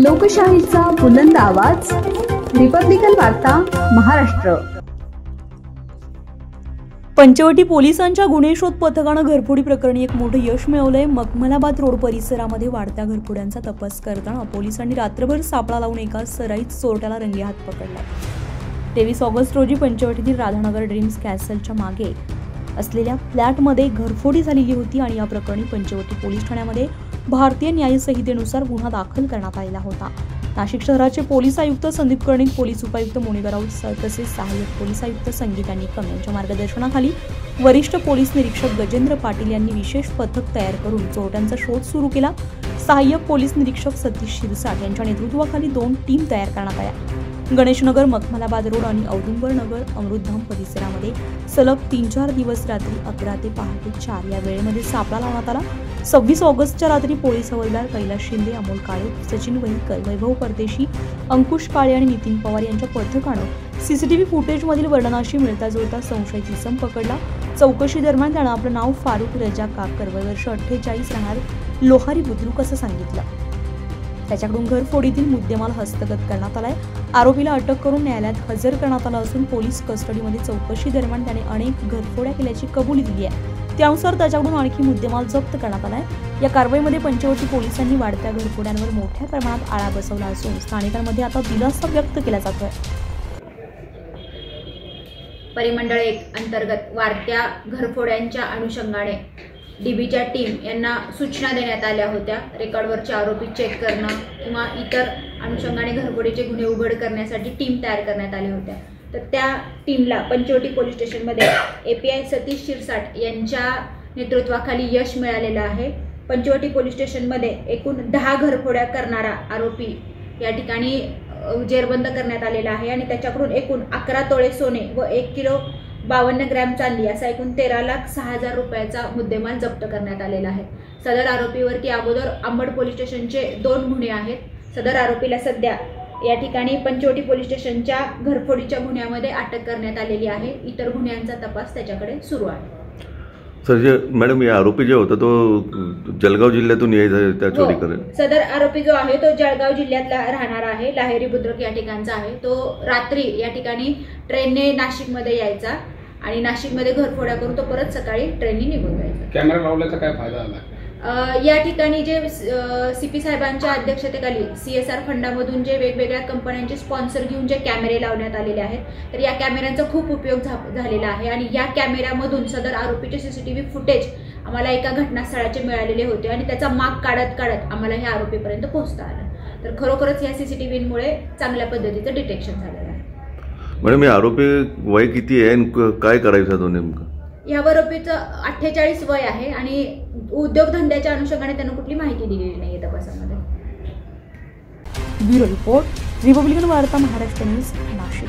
लोकशाहीचा बुलंद आवाज, रिपब्लिकन वार्ता महाराष्ट्र। पंचवटी पोलिसांच्या गुन्हे शोध पथकानं घरफोडी प्रकरणी एक मोठं यश मिळवलंय। मखमलाबाद रोड परिसरामध्ये वाढत्या घरफोड्यांचा तपास करताना पोलिसांनी रात्रभर सापळा लावून एका सराईत चोरट्याला रंगेहात पकडला। 23 ऑगस्ट रोजी पंचवटीतील राधानगर ड्रीम्स कॅसलच्या मागे असलेल्या फ्लॅटमध्ये घरफोडी झालेली होती आणि या प्रकरणी पंचवटी पोलीस ठाण्यामध्ये भारतीय न्याय संहितेनुसार गुन्हा दाखल करण्यात आलेला होता। नाशिक शहराचे पोलीस आयुक्त संदीप कर्णिक, पोलीस उपायुक्त मोनिका राऊत तसेच सहाय्यक पोलीस आयुक्त संगीता निकम यांच्या मार्गदर्शनाखाली वरिष्ठ पोलीस निरीक्षक गजेंद्र पाटील यांनी विशेष पथक तयार करून चोरट्यांचा शोध सुरू केला। सहाय्यक पोलीस निरीक्षक सतीश शिरसाट यांच्या नेतृत्वाखाली 2 टीम तयार करण्यात आल्या। गणेशनगर, मखमलाबाद रोड आणि औदुंबर नगर, अमृतधाम परिसरामध्ये सलग 3-4 दिवस रात्री 11 ते पहाटे 4 या वेळेमध्ये सापळा लावण्यात आला। 26 ऑगस्टच्या रात्री पोलीस हवालदार कैलास शिंदे, अमोल काळे, सचिन वहीकर, वैभव परदेशी, अंकुश काळे आणि नितीन पवार यांच्या पथकानं सीसीटीव्ही फुटेजमधील वर्णनाशी मिळता जुळता संशयित इसम पकडला। चौकशी दरम्यान त्यानं आपलं नाव फारुख रजा काकर, वय वर्ष 48, राहणार लोहारी बुद्रुक असं सांगितलं। त्याच्याकडून घरफोडीतील मुद्देमाल हस्तगत करण्यात आलाय। आरोपीला अटक करून न्यायालयात हजर करण्यात आलं असून पोलीस कस्टडीमध्ये चौकशी दरम्यान त्याने अनेक घरफोड्या केल्याची कबुली दिली आहे। त्यानुसार त्याच्याकडून आणखी मुद्देमाल जप्त करण्यात आलाय। या कारवाईमध्ये पंचवटी पोलिसांनी वाढत्या घरफोड्यांवर मोठ्या प्रमाणात आळा बसवला असून स्थानिकांमध्ये आता दिलासा व्यक्त केला जातोय। परिमंडळ 1 अंतर्गत वाढत्या घरफोड्यांच्या अनुषंगाने डीबीच्या टीम यांना सूचना देण्यात आल्या होत्या। रेकॉर्डवरचे आरोपी चेक करणं किंवा इतर अनुषंगाने घरफोडीचे गुन्हे उघड करण्यासाठी टीम तयार करण्यात आल्या होत्या। तर त्या टीमला पंचवटी पोलीस स्टेशनमध्ये एपीआय सतीश शिरसाट यांच्या नेतृत्वाखाली यश मिळालेलं आहे। पंचवटी पोलीस स्टेशनमध्ये एकूण 10 घरफोड्या करणारा आरोपी या ठिकाणी जेरबंद करण्यात आलेला आहे आणि त्याच्याकडून एकूण 11 तोळे सोने व 1 किलो 52 ग्रॅम चांदी असा एकूण 13,06,000 रुपयाचा मुद्देमाल जप्त करण्यात आलेला आहे। सदर आरोपीवरती अगोदर अंबड पोलीस स्टेशनचे 2 गुन्हे आहेत। सदर आरोपीला सध्या या ठिकाणी पंचवटी पोलीस स्टेशनच्या घरफोडीच्या गुन्ह्यामध्ये अटक करण्यात आलेली आहे। इतर गुन्ह्यांचा तपास त्याच्याकडे सुरू आहे। सर, जे मॅडम या आरोपी जे होता तो जळगाव जिल्ह्यातून यायचा त्या चोरी करेल। सदर आरोपी जो आहे तो जळगाव जिल्ह्यातला राहणार आहे, लाहेरी बुद्रुक या ठिकाणचा आहे। तो रात्री या ठिकाणी ट्रेनने नाशिकमध्ये यायचा आणि नाशिकमध्ये घरफोड्या करून तो परत सकाळी ट्रेनने निघून जायचा। कॅमेरा लावल्याचा काय फायदा झाला? या ठिकाणी जे सीपी साहेबांच्या अध्यक्षतेखाली सीएसआर फंडामधून जे वेगवेगळ्या कंपन्यांचे स्पॉन्सर घेऊन जे कॅमेरे लावण्यात आलेले आहेत, तर या कॅमेऱ्यांचा खूप उपयोग झालेला आहे आणि या कॅमेऱ्यामधून सदर आरोपीचे सीसीटीव्ही फुटेज आम्हाला एका घटनास्थळाचे मिळालेले होते आणि त्याचा माग काढत काढत आम्हाला ह्या आरोपीपर्यंत पोहोचता आलं। तर खरोखरच या सीसीटीव्हीमुळे चांगल्या पद्धतीचं डिटेक्शन झालेलं आहे। मॅडम, या आरोपी वय किती आहे आणि काय करायचं तो नेमकं? या आरोपीचं 48 वय आहे आणि उद्योगधंद्याच्या अनुषंगाने त्यांना कुठली माहिती दिलेली नाहीये तपासामध्ये। ब्युरो रिपोर्ट, रिपब्लिकन वार्ता महाराष्ट्र न्यूज, नाशिक।